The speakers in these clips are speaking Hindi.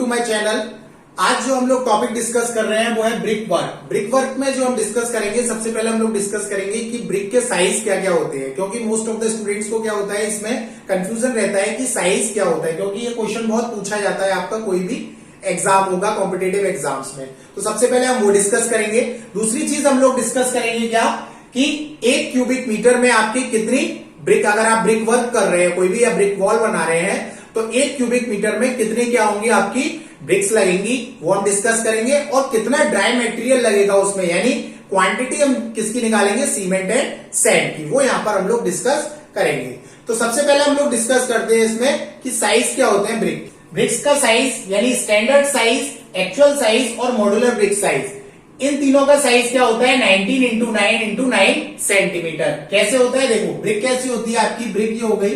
My channel. आज जो हम लोग टॉपिक डिस्कस कर रहे हैं वो है ब्रिक वर्क। ब्रिक वर्क में जो हम डिस्कस करेंगे, सबसे पहले हम लोग डिस्कस करेंगे कि ब्रिक के साइज क्या क्या होते हैं, क्योंकि मोस्ट ऑफ द स्टूडेंट्स को क्या होता है, इसमें कंफ्यूजन रहता है कि साइज क्या होता है, क्योंकि ये क्वेश्चन बहुत पूछा जाता है आपका कोई भी एग्जाम होगा कॉम्पिटेटिव एग्जाम्स में। तो सबसे पहले हम वो डिस्कस करेंगे। दूसरी चीज हम लोग डिस्कस करेंगे क्या कि 1 क्यूबिक मीटर में आपकी कितनी ब्रिक, अगर आप ब्रिक वर्क कर रहे हैं कोई भी या ब्रिक वॉल बना रहे हैं, तो 1 क्यूबिक मीटर में कितने क्या होंगी आपकी ब्रिक्स लगेंगी, वो हम डिस्कस करेंगे। और कितना ड्राई मटेरियल लगेगा उसमें, यानी क्वांटिटी हम किसकी निकालेंगे, सीमेंट एंड सैंड की, वो यहां पर हम लोग डिस्कस करेंगे। तो सबसे पहले हम लोग डिस्कस करते हैं इसमें कि साइज क्या होते हैं ब्रिक। ब्रिक्स का साइज यानी स्टैंडर्ड साइज, एक्चुअल साइज और मॉड्यूलर ब्रिक साइज, इन तीनों का साइज क्या होता है 19 इंटू 9 इंटू 9 सेंटीमीटर। कैसे होता है देखो, ब्रिक कैसी होती है आपकी, ब्रिक ये हो गई,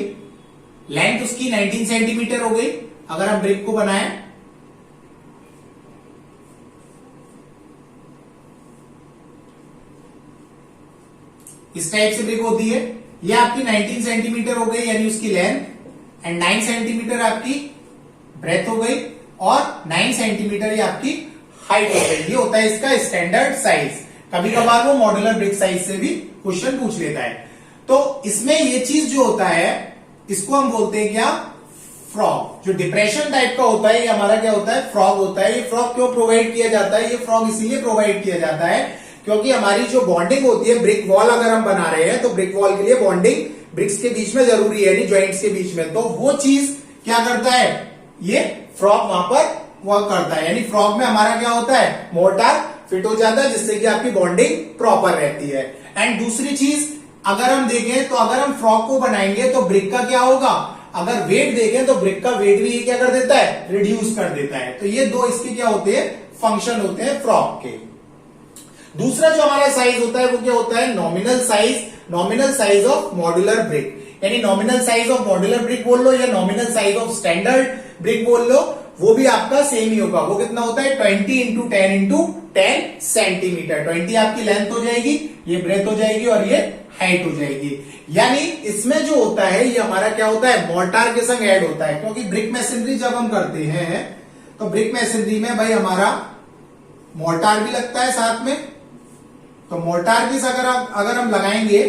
लेंथ उसकी 19 सेंटीमीटर हो गई। अगर हम ब्रिक को बनाएं, इस टाइप से ब्रिक होती है, ये आपकी 19 सेंटीमीटर हो गई यानी उसकी लेंथ, एंड 9 सेंटीमीटर आपकी ब्रेथ हो गई और 9 सेंटीमीटर ये आपकी हाइट हो गई। ये होता है इसका स्टैंडर्ड साइज। कभी कभार वो मॉड्यूलर ब्रिक साइज से भी क्वेश्चन पूछ लेता है। तो इसमें ये चीज जो होता है इसको हम बोलते हैं क्या, फ्रॉग। जो डिप्रेशन टाइप का होता है ये हमारा क्या होता है, फ्रॉग होता है। ये फ्रॉग क्यों प्रोवाइड किया जाता है, ये फ्रॉग इसीलिए प्रोवाइड किया जाता है क्योंकि हमारी जो बॉन्डिंग होती है, ब्रिक वॉल अगर हम बना रहे हैं तो ब्रिक वॉल के लिए बॉन्डिंग ब्रिक्स के बीच में जरूरी है, यानी ज्वाइंट्स के बीच में। तो वो चीज क्या करता है, ये फ्रॉग वहां पर वर्क करता है। यानी फ्रॉग में हमारा क्या होता है, मोर्टार फिट हो जाता है जिससे कि आपकी बॉन्डिंग प्रॉपर रहती है। एंड दूसरी चीज अगर हम देखें तो अगर हम फ्रॉग को बनाएंगे तो ब्रिक का क्या होगा, अगर वेट देखें तो ब्रिक का वेट भी ये क्या कर देता है, रिड्यूस कर देता है। तो ये दो इसके क्या होते हैं, फंक्शन होते हैं फ्रॉग के। दूसरा जो हमारा साइज होता है वो क्या होता है, nominal size. Nominal size of modular brick, यानी nominal size of modular brick बोल लो या nominal size of standard brick बोल लो, वो भी आपका सेम ही होगा। वो कितना होता है 20 इंटू 10 इंटू 10 सेंटीमीटर। 20 आपकी लेंथ हो जाएगी, ये ब्रेथ हो जाएगी और ये हाइट हो जाएगी। यानी इसमें जो होता है ये हमारा क्या होता है, मोर्टार के संग ऐड होता है, क्योंकि ब्रिक मैसनरी जब हम करते हैं तो ब्रिक मैसनरी में भाई हमारा मोर्टार भी लगता है साथ में। तो मोर्टार की अगर हम लगाएंगे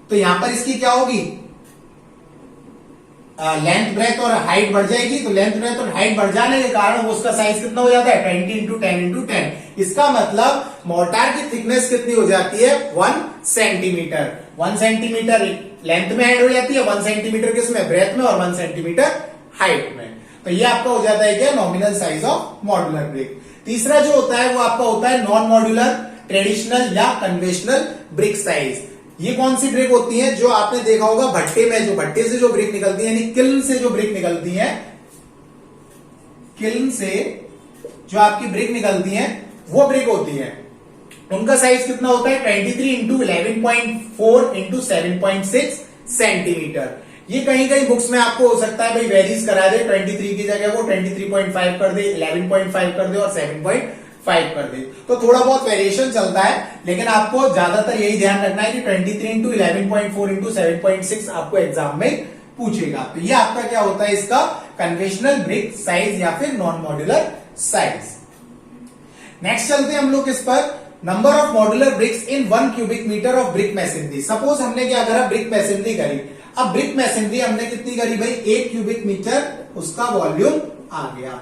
तो यहां पर इसकी क्या होगी, लेंथ ब्रेथ और हाइट बढ़ जाएगी। तो लेंथ ब्रेथ और हाइट बढ़ जाने के कारण उसका साइज कितना हो जाता है 20 इंटू 10 इंटू 10। इसका मतलब मोर्टार की थिकनेस कितनी हो जाती है 1 सेंटीमीटर। 1 सेंटीमीटर लेंथ में ऐड हो जाती है, 1 सेंटीमीटर किसमें, ब्रेथ में, और 1 सेंटीमीटर हाइट में। तो ये आपका हो जाता है क्या, nominal size of modular brick. तीसरा जो होता है वो आपका होता है नॉन मॉड्यूलर, ट्रेडिशनल या कन्वेंशनल ब्रिक साइज। ये कौन सी ब्रिक होती है, जो आपने देखा होगा भट्टे में, जो भट्टे से जो ब्रिक निकलती है, यानी किल्न से जो ब्रिक निकलती है, किल्न से जो आपकी ब्रिक निकलती है वो ब्रिक होती है। उनका साइज कितना होता है 23 इंटू 11.4 इंटू 7.6 सेंटीमीटर। ये कहीं कहीं बुक्स में आपको हो सकता है भाई वेरीज करा दे, 23 की जगह वो 23.5 कर दे, 11.5 कर दे और 7.5 कर दे। तो थोड़ा बहुत वेरिएशन चलता है, लेकिन आपको ज्यादातर यही ध्यान रखना है कि 23 इंटू 11.4 इंटू 7.6 आपको एग्जाम में पूछेगा। तो ये आपका क्या होता है, इसका कन्वेंशनल ब्रिक साइज या फिर नॉन मॉड्यूलर साइज। नेक्स्ट चलते हैं हम लोग इस पर, number of modular bricks in 1 cubic metre of brick masonry. Suppose हमने क्या करा, ब्रिक मैसनरी करी। अब ब्रिक मैसनरी हमने कितनी करी भाई, 1 क्यूबिक मीटर उसका वॉल्यूम आ गया।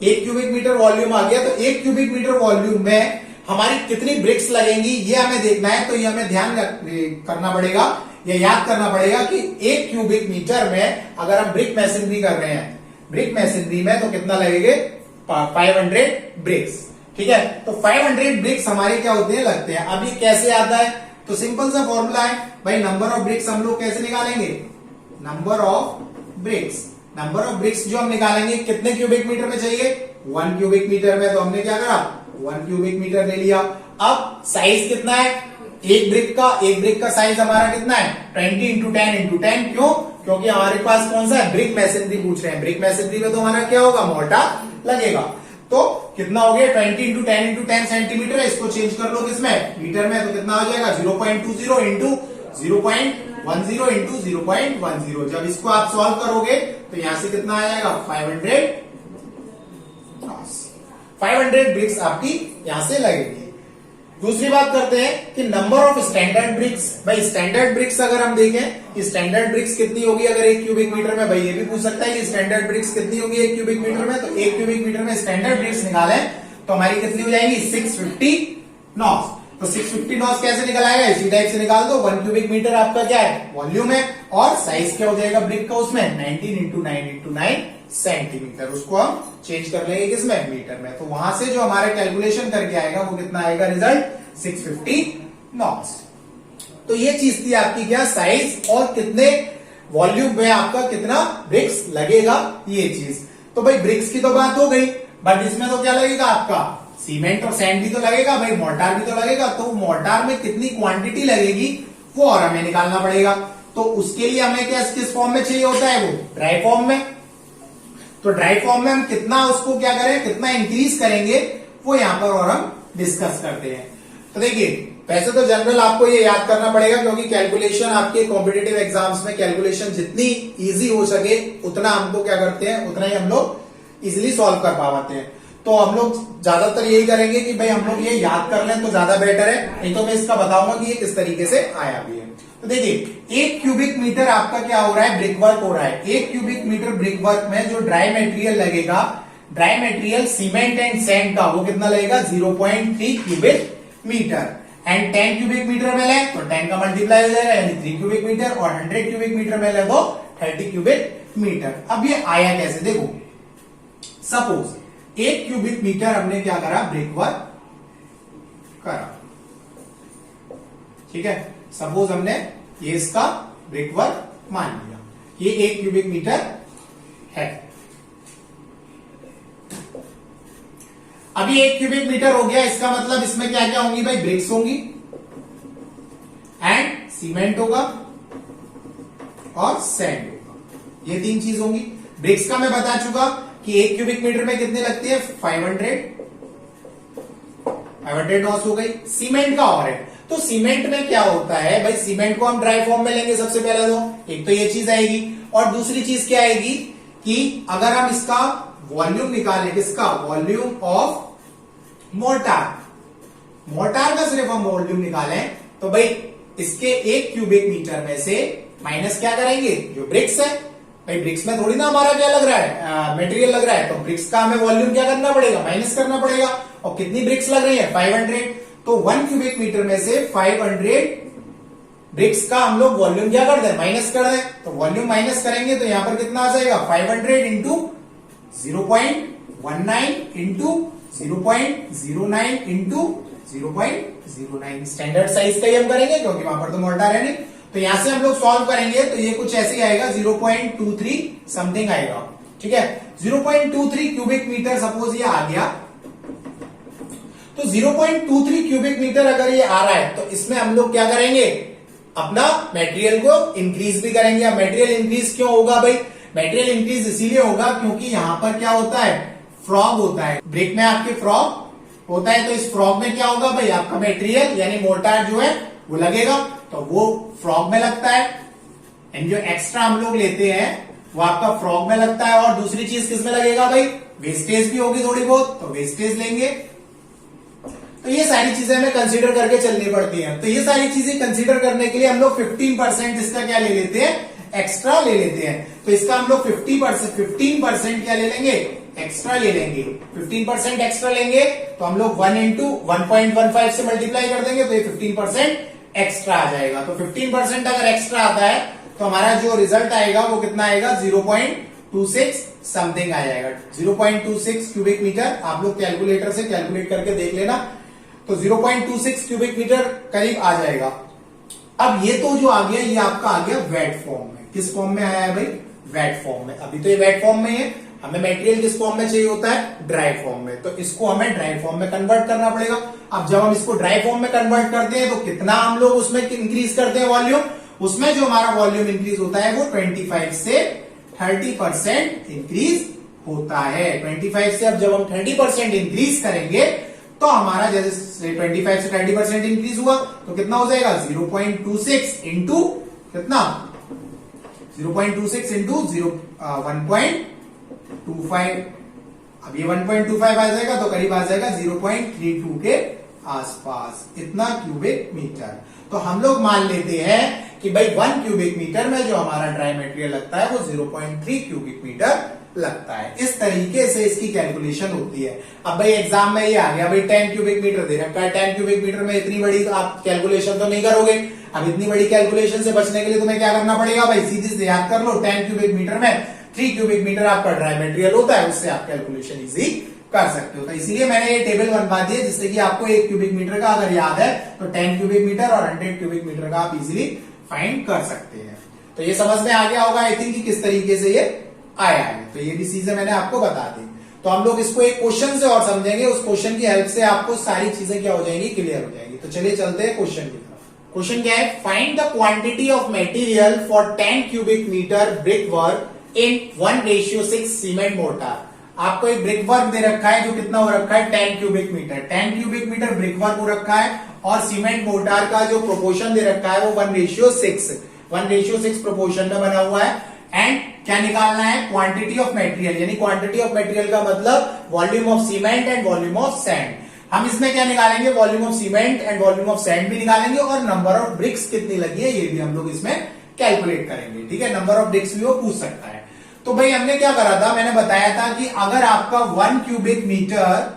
1 क्यूबिक मीटर वॉल्यूम आ गया। तो 1 क्यूबिक मीटर वॉल्यूम में हमारी कितनी ब्रिक्स लगेंगी ये हमें देखना है। तो ये हमें ध्यान करना पड़ेगा, ये याद करना पड़ेगा कि 1 क्यूबिक मीटर में अगर हम ब्रिक मैसनरी कर रहे हैं, ब्रिक मैसनरी में तो कितना लगेंगे 500 ब्रिक्स। ठीक है, तो 500 ब्रिक्स हमारे क्या होते हैं, लगते हैं। अब ये कैसे आता है, तो सिंपल सा फॉर्मूला है भाई, नंबर ऑफ ब्रिक्स हम लोग कैसे निकालेंगे, number of BRICS. Number of BRICS जो हम निकालेंगे कितने क्यूबिक मीटर में चाहिए, 1 क्यूबिक मीटर में। तो हमने क्या करा, 1 क्यूबिक मीटर ले लिया। अब साइज कितना है एक ब्रिक का साइज हमारा कितना है 20 इंटू 10 इंटू 10। क्यों, क्योंकि हमारे पास कौन सा है, ब्रिक मैसनरी पूछ रहे हैं। ब्रिक मैसनरी में तो हमारा क्या होगा, मोर्टार लगेगा। तो कितना हो गया 20 इंटू 10 इंटू 10 सेंटीमीटर है। इसको चेंज कर लो किसमें, मीटर में। तो कितना हो जाएगा 0.20 इंटू 0.10 इंटू 0.10। जब इसको आप सॉल्व करोगे तो यहां से कितना आ जाएगा 500 500 ब्रिक्स आपकी यहां से लगेगी। दूसरी बात करते हैं कि नंबर ऑफ स्टैंडर्ड ब्रिक्स। भाई स्टैंडर्ड ब्रिक्स अगर हम देखें कि स्टैंडर्ड ब्रिक्स कितनी होगी अगर 1 क्यूबिक मीटर में, भाई ये भी पूछ सकता है कि स्टैंडर्ड ब्रिक्स कितनी होगी 1 क्यूबिक मीटर में, तो 1 क्यूबिक मीटर में स्टैंडर्ड ब्रिक्स निकालें तो हमारी कितनी हो जाएगी 650 नॉस। तो 650 नॉस कैसे निकल आएगा, इसी टाइप से निकाल दो। 1 क्यूबिक मीटर आपका क्या है वॉल्यूम है, और साइज क्या हो जाएगा ब्रिक का उसमें 19 इंटू 9 इंटू 9 सेंटीमीटर। उसको हम चेंज कर लेंगे किसमें, मीटर में। तो वहां से जो हमारा कैलकुलेशन करके आएगा वो कितना आएगा रिजल्ट 650 नॉस। तो ये चीज थी आपकी क्या साइज और कितने वॉल्यूम में आपका कितना ब्रिक्स लगेगा ये चीज। तो भाई ब्रिक्स की तो बात हो गई, बट इसमें तो क्या लगेगा आपका सीमेंट और सैंड भी तो लगेगा, भाई मोर्टार भी तो लगेगा। तो मोर्टार में कितनी क्वांटिटी लगेगी वो और हमें निकालना पड़ेगा। तो उसके लिए हमें क्या किस फॉर्म में चाहिए होता है, वो ड्राई फॉर्म में। तो ड्राई फॉर्म में हम कितना उसको क्या करें, कितना इंक्रीज करेंगे वो यहां पर और हम डिस्कस करते हैं। तो देखिए वैसे तो जनरल आपको ये याद करना पड़ेगा, क्योंकि कैलकुलेशन आपके कॉम्पिटिटिव एग्जाम्स में कैलकुलेशन जितनी इजी हो सके उतना हमको क्या करते हैं, उतना ही हम लोग इजिली सॉल्व कर पाते हैं। तो हम लोग ज्यादातर यही करेंगे कि भाई हम लोग ये याद कर लें तो ज्यादा बेटर है, नहीं तो मैं इसका बताऊंगा कि ये किस तरीके से आया भी है। तो देखिए 1 क्यूबिक मीटर आपका क्या हो रहा है, ब्रिक वर्क हो रहा है। 1 क्यूबिक मीटर ब्रिक वर्क में जो ड्राई मटेरियल लगेगा, dry material cement and sand का, वो कितना लगेगा 0.3 cubic metre. And 10 cubic metre में ले तो 10 का मल्टीप्लाई हो जाएगा यानी 3 क्यूबिक मीटर, और 100 क्यूबिक मीटर में ले तो 30 क्यूबिक मीटर। अब ये आया कैसे, देखो सपोज 1 क्यूबिक मीटर हमने क्या करा, ब्रिक वर्क करा, ठीक है। सपोज हमने ये इसका ब्रिक वर्क मान लिया, ये 1 क्यूबिक मीटर है। अभी 1 क्यूबिक मीटर हो गया, इसका मतलब इसमें क्या क्या होंगी भाई, ब्रिक्स होंगी एंड सीमेंट होगा और सैंड होगा, ये 3 चीज होंगी। ब्रिक्स का मैं बता चुका कि 1 क्यूबिक मीटर में कितने लगती है 500 नॉस हो गई। सीमेंट का और है, तो सीमेंट में क्या होता है भाई, सीमेंट को हम ड्राई फॉर्म में लेंगे सबसे पहले, तो एक तो ये चीज आएगी, और दूसरी चीज क्या आएगी कि अगर हम इसका वॉल्यूम निकालें, किसका वॉल्यूम ऑफ मोर्टार, मोर्टार का सिर्फ हम वॉल्यूम निकालें तो भाई इसके 1 क्यूबिक मीटर में से माइनस क्या करेंगे जो ब्रिक्स है। भाई ब्रिक्स में थोड़ी ना हमारा क्या लग रहा है मटेरियल लग रहा है, तो ब्रिक्स का हमें वॉल्यूम क्या करना पड़ेगा, माइनस करना पड़ेगा। और कितनी ब्रिक्स लग रही है 500, तो 1 क्यूबिक मीटर में से 500 ब्रिक्स का हम लोग वॉल्यूम क्या कर दें, माइनस कर दें। तो वॉल्यूम माइनस करेंगे तो यहां पर कितना आ जाएगा 500 into 0.19 into 0.09 into 0.09, standard size का ही हम करेंगे क्योंकि वहां पर तो मोर्टार है नहीं। तो यहां से हम लोग सॉल्व करेंगे तो ये कुछ ऐसे ही आएगा 0.23 समथिंग आएगा, ठीक है। 0.23 क्यूबिक मीटर सपोज ये आ गया, तो 0.23 क्यूबिक मीटर अगर ये आ रहा है तो इसमें हम लोग क्या करेंगे, अपना मटेरियल को इंक्रीज भी करेंगे। अब मटेरियल इंक्रीज क्यों होगा भाई, मटेरियल इंक्रीज इसीलिए होगा क्योंकि यहां पर क्या होता है, फ्रॉग होता है। ब्रिक में आपके फ्रॉग होता है, तो इस फ्रॉग में क्या होगा भाई, आपका मटेरियल यानी मोर्टार जो है वो लगेगा, तो वो फ्रॉग में लगता है। एंड जो एक्स्ट्रा हम लोग लेते हैं वो आपका फ्रॉग में लगता है। और दूसरी चीज किसमें लगेगा भाई, वेस्टेज भी होगी थोड़ी बहुत, तो वेस्टेज लेंगे। तो ये सारी चीजें हमें कंसीडर करके चलनी पड़ती हैं। तो ये सारी चीजें कंसीडर करने के लिए हम लोग 15% इसका क्या ले लेते हैं, एक्स्ट्रा ले लेते हैं। तो इसका हम लोग 15% क्या ले लेंगे, एक्स्ट्रा ले लेंगे। 15% एक्स्ट्रा लेंगे तो हम लोग 1 इंटू 1.15 से मल्टीप्लाई कर देंगे तो ये 15% एक्स्ट्रा आ जाएगा। तो 15% अगर एक्स्ट्रा आता है तो हमारा जो रिजल्ट आएगा वो कितना आएगा 0.26 समथिंग आ जाएगा। 0.26 क्यूबिक मीटर आप लोग कैलकुलेटर से कैलकुलेट करके देख लेना, तो 0.26 क्यूबिक मीटर करीब आ जाएगा। अब ये तो जो आ गया ये आपका आ गया वेट फॉर्म में। किस फॉर्म में आया है भाई, वेट फॉर्म में। अभी तो ये वेट फॉर्म में है, हमें मटेरियल किस फॉर्म में चाहिए होता है, ड्राई फॉर्म में। तो इसको हमें ड्राई फॉर्म में कन्वर्ट करना पड़ेगा। अब जब हम इसको ड्राई फॉर्म में कन्वर्ट करते हैं तो कितना हम लोग उसमें इंक्रीज करते हैं वॉल्यूम, उसमें जो हमारा वॉल्यूम इंक्रीज होता है वो 25 से 30% इंक्रीज होता है। 25 से अब जब हम 30% इंक्रीज करेंगे तो हमारा जैसे 25 से 30% इंक्रीज हुआ तो कितना हो जाएगा 0.26 इंटू कितना 0.26 इंटू 1.25 अब ये 1.25 आ जाएगा तो करीब आ जाएगा 0.32 के आसपास, इतना क्यूबिक मीटर। तो हम लोग मान लेते हैं कि भाई 1 क्यूबिक मीटर में जो हमारा ड्राई मटेरियल लगता है वो 0.3 क्यूबिक मीटर लगता है। इस तरीके से इसकी कैलकुलेशन होती है। अब भाई एग्जाम में ये आ गया भाई 10 क्यूबिक मीटर दे रखा है, 10 क्यूबिक मीटर में इतनी बड़ी आप कैलकुलेशन तो नहीं करोगे। अब इतनी बड़ी कैलकुलेशन से बचने के लिए तुम्हें क्या करना पड़ेगा भाई, सीधे से याद कर लो 10 क्यूबिक मीटर में 3 क्यूबिक मीटर आपका ड्राई मटेरियल होता है, उससे आप कैलकुलेशन इजी कर सकते हो। तो इसीलिए मैंने ये टेबल बनवा दी है जिससे कि आपको 1 क्यूबिक मीटर का अगर याद है तो 10 क्यूबिक मीटर और 100 क्यूबिक मीटर का आप इजीली फाइंड कर सकते हैं। तो ये समझ में आ गया होगा आई थिंक कि किस तरीके से ये आया है। तो ये भी चीजें मैंने आपको बता दी। तो हम लोग इसको एक क्वेश्चन से और समझेंगे, उस क्वेश्चन की हेल्प से आपको सारी चीजें क्या हो जाएंगी, क्लियर हो जाएंगी। तो चलिए चलते हैं क्वेश्चन की तरफ। क्वेश्चन क्या है, find the quantity of material for 10 cubic metre brick work in 1:6 cement mortar. आपको एक ब्रिक वर्क दे रखा है जो कितना हो रखा है 10 cubic metre, 10 cubic metre brick work हो रखा है और सीमेंट मोर्टार का जो प्रोपोर्शन दे रखा है वो 1:6 प्रोपोर्शन में बना हुआ है। एंड क्या निकालना है, क्वांटिटी ऑफ मटेरियल, यानी क्वांटिटी ऑफ मटेरियल का मतलब volume of cement and volume of sand. हम इसमें क्या निकालेंगे, volume of cement and volume of sand भी निकालेंगे और नंबर ऑफ ब्रिक्स कितनी लगी है ये भी हम लोग इसमें कैलकुलेट करेंगे। ठीक है, नंबर ऑफ ब्रिक्स भी वो पूछ सकता है। तो भाई हमने क्या करा था, मैंने बताया था कि अगर आपका 1 क्यूबिक मीटर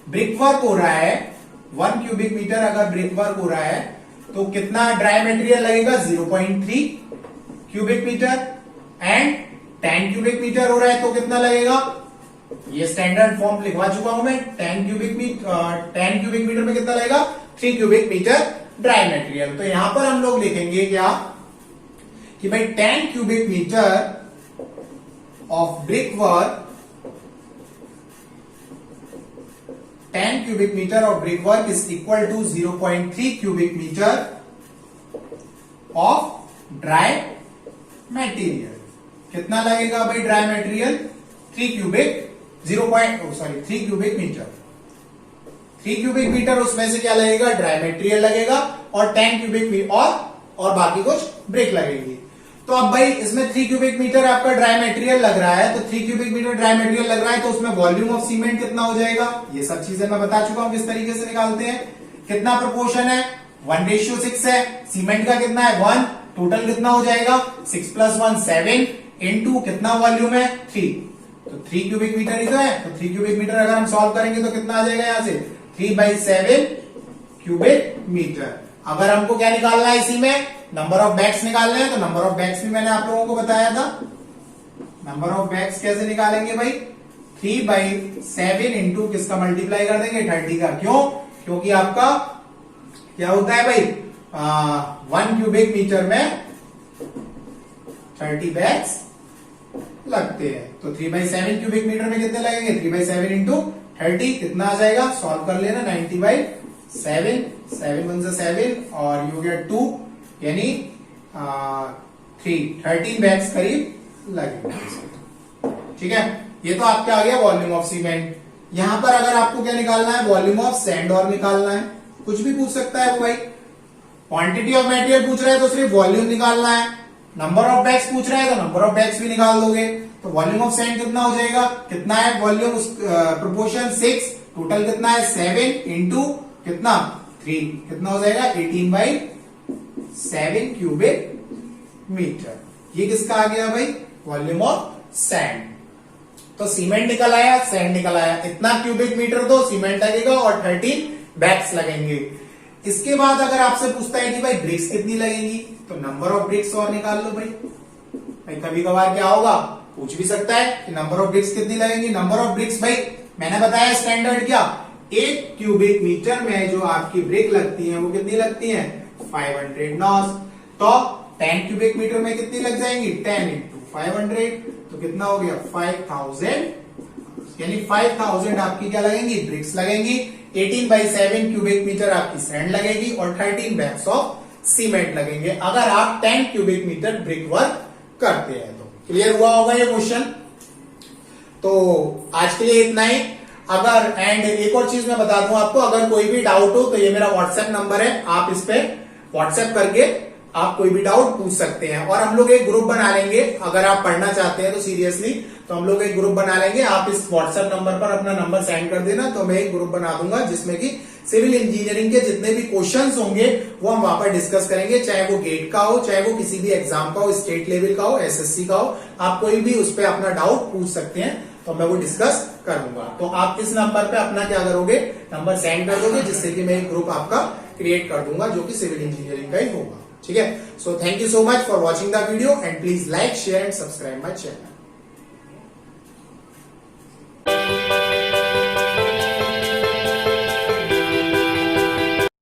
ब्रिक वर्क हो रहा है, 1 क्यूबिक मीटर अगर ब्रिक वर्क हो रहा है तो कितना ड्राई मटेरियल लगेगा 0.3 cubic metre and 10 cubic metre हो रहा है तो कितना लगेगा, ये स्टैंडर्ड फॉर्म लिखवा चुका हूं मैं, 10 क्यूबिक मीटर में कितना लगेगा 3 क्यूबिक मीटर ड्राई मटेरियल। तो यहां पर हम लोग लिखेंगे क्या कि भाई 10 cubic metre of brick work, 10 cubic meter of brick work is equal to 0.3 cubic meter of dry material। कितना लगेगा भाई dry material 3 cubic metre, 3 cubic metre उसमें से क्या लगेगा ड्राई मटेरियल लगेगा और 10 क्यूबिक और बाकी कुछ ब्रिक लगेगी। तो अब भाई इसमें 3 क्यूबिक मीटर आपका ड्राई मटेरियल लग रहा है, तो 3 क्यूबिक मीटर ड्राई मटेरियल लग रहा है तो उसमें वॉल्यूम ऑफ सीमेंट कितना हो जाएगा, ये सब चीजें मैं बता चुका हूं किस तरीके से निकालते हैं। कितना प्रोपोर्शन है 1:6 है, सीमेंट का कितना है 1, टोटल कितना हो जाएगा 6 + 1 7 इंटू कितना वॉल्यूम है 3, तो 3 क्यूबिक मीटर ही तो है। तो 3 क्यूबिक मीटर अगर हम सॉल्व करेंगे तो कितना आ जाएगा यहां से 3/7 क्यूबिक मीटर। अगर हमको क्या निकालना है इसी में, नंबर ऑफ बैग्स निकालने हैं, तो नंबर ऑफ बैग्स भी मैंने आप लोगों को बताया था। नंबर ऑफ बैग्स कैसे निकालेंगे भाई, 3/7 इंटू किसका मल्टीप्लाई कर देंगे 30 का। क्यों, क्योंकि आपका क्या होता है भाई 1 क्यूबिक मीटर में 30 बैग्स लगते हैं। तो 3/7 क्यूबिक मीटर में कितने लगेंगे 3/7 इंटू 30 कितना आ जाएगा, सॉल्व कर लेना 90/7, 7 1 7 और यू गेट 2 यानी 13 बैग्स करीब लगेगा। ठीक है, ये तो आपका आ गया वॉल्यूम ऑफ सीमेंट। यहां पर अगर आपको क्या निकालना है वॉल्यूम ऑफ सैंड और निकालना है, कुछ भी पूछ सकता है वो भाई। क्वांटिटी ऑफ मटेरियल पूछ रहा है तो सिर्फ वॉल्यूम निकालना है, नंबर ऑफ बैग्स पूछ रहा है तो नंबर ऑफ बैग्स भी निकाल दोगे। तो वॉल्यूम ऑफ सैंड कितना हो जाएगा, कितना है वॉल्यूम प्रोपोर्शन 6, टोटल कितना है 7 इंटू कितना 3, कितना हो जाएगा 18/7 क्यूबिक मीटर। ये किसका आ गया भाई वॉल्यूम ऑफ सैंड। तो सीमेंट निकल आया, सैंड निकल आया, इतना क्यूबिक मीटर तो सीमेंट लगेगा और 13 बैग्स लगेंगे। इसके बाद अगर आपसे पूछता है कि भाई ब्रिक्स कितनी लगेंगी, तो नंबर ऑफ ब्रिक्स और निकाल लो भाई कभी कभार क्या होगा पूछ भी सकता है कि नंबर ऑफ ब्रिक्स कितनी लगेंगी। नंबर ऑफ ब्रिक्स भाई मैंने बताया स्टैंडर्ड क्या, 1 क्यूबिक मीटर में जो आपकी ब्रिक लगती है वो कितनी लगती है 500 नॉस। तो 10 क्यूबिक मीटर में कितनी लग जाएंगी 10 इंटू 500, तो कितना हो गया 5000, यानी 5000 आपकी क्या लगेंगी ब्रिक्स लगेंगी। 18/7 क्यूबिक मीटर आपकी सैंड लगेगी और 13 बैग्स ऑफ सीमेंट लगेंगे अगर आप 10 क्यूबिक मीटर ब्रिक वर्क करते हैं। तो क्लियर हुआ होगा ये क्वेश्चन। तो आज के लिए इतना ही। अगर एंड एक और चीज मैं बता दूं आपको, अगर कोई भी डाउट हो तो ये मेरा व्हाट्सएप नंबर है, आप इस पे व्हाट्सएप करके आप कोई भी डाउट पूछ सकते हैं और हम लोग एक ग्रुप बना लेंगे। अगर आप पढ़ना चाहते हैं तो सीरियसली तो हम लोग एक ग्रुप बना लेंगे। आप इस व्हाट्सएप नंबर पर अपना नंबर सेंड कर देना, तो मैं एक ग्रुप बना दूंगा जिसमें कि सिविल इंजीनियरिंग के जितने भी क्वेश्चंस होंगे वो हम वहां पर डिस्कस करेंगे, चाहे वो गेट का हो, चाहे वो किसी भी एग्जाम का हो, स्टेट लेवल का हो, एसएससी का हो। आप कोई भी उस पर अपना डाउट पूछ सकते हैं, तो मैं वो डिस्कस करूंगा। तो आप इस नंबर पे अपना क्या करोगे, नंबर सेंड कर दोगे, जिससे कि मैं एक ग्रुप आपका क्रिएट कर दूंगा जो कि सिविल इंजीनियरिंग का ही होगा। ठीक है, so thank you so much for watching the video and please like, share and subscribe my channel.